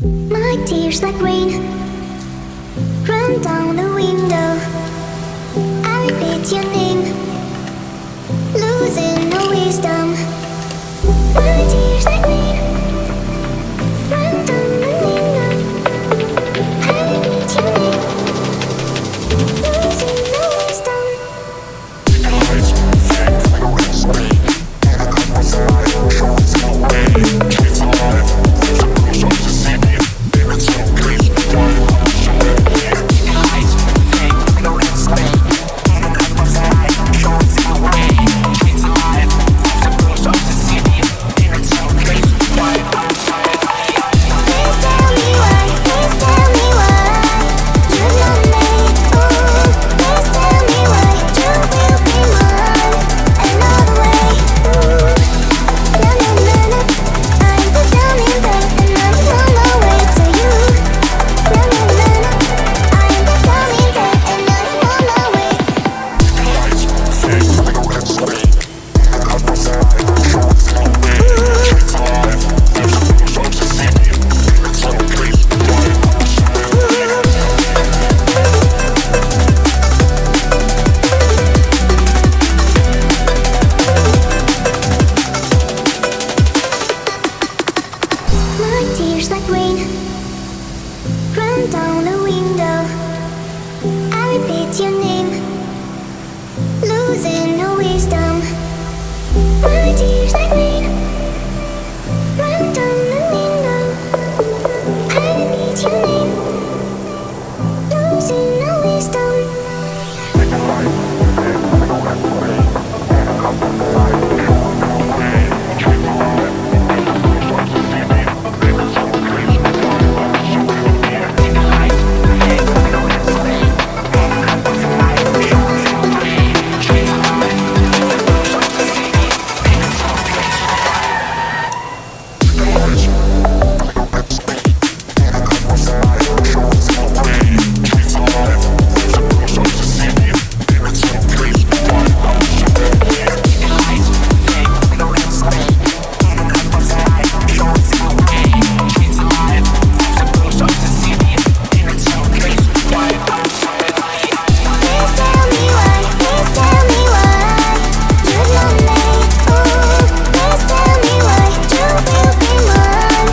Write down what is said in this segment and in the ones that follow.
My tears like rain run down the window. I repeat your name, losing no wisdom. My tears like rain run down the window. I repeat your name, losing no wisdom. Eyes fake like red stain, and a cup was alive, shows no way. It's alive, there's a bruise on the city. It's so crazy, why I'm showing me. Eyes fake like red stain, and a cup was alive, shows no way. It's alive, there's a bruise on the city. It's so crazy, why I'm showing me. Please tell me why, please tell me why you love me. Ooh, please tell me why you will be mine another way. Ooh, na na na na, I'm the dummy babe and I'm on my way to you. Na na na na, I'm the dummy babe and I'm on my way. Eyes fake like red stain, and a cup was alive, shows no way. It's alive, there's a bruise on the city. It's so crazy, why I'm showing me. My tears like rain run down the window. I repeat your name, losing no wisdom. My tears like rain run down the window. I repeat your name, losing no wisdom. Please tell me why, please tell me why you love me. Ooh, please tell me why you will be mine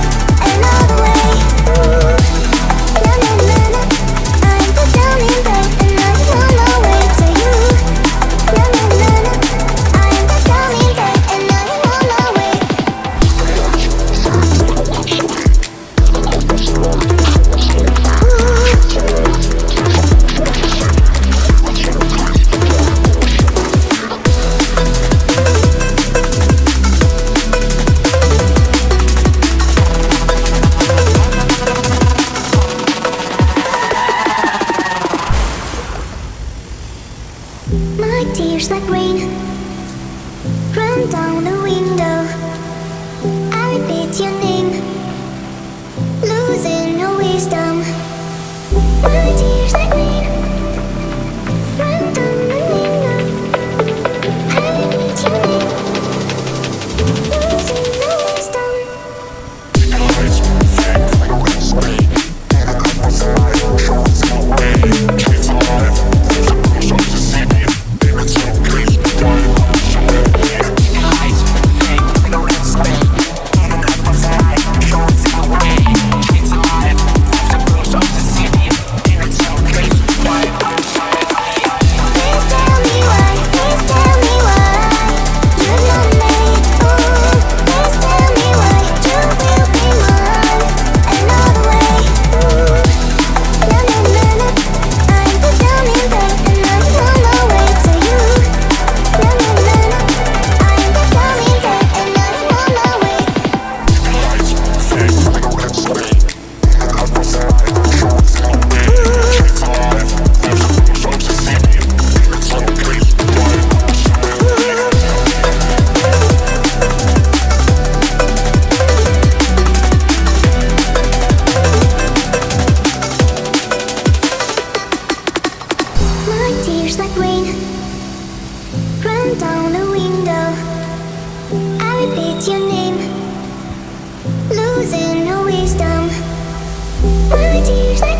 another way. Ooh, na na na na, I'm the dummy babe and I'm on my way to you. Na na na na, I'm the dummy babe and I'm on my way. My tears like rain run down the window. I repeat your name, losing no wisdom. My tears like rain run down the window. I repeat your name, losing no wisdom. Eyes fake like red stain, and a cup was alive, shows no way. It's alive, there's a bruise on the city. It's so crazy, tears.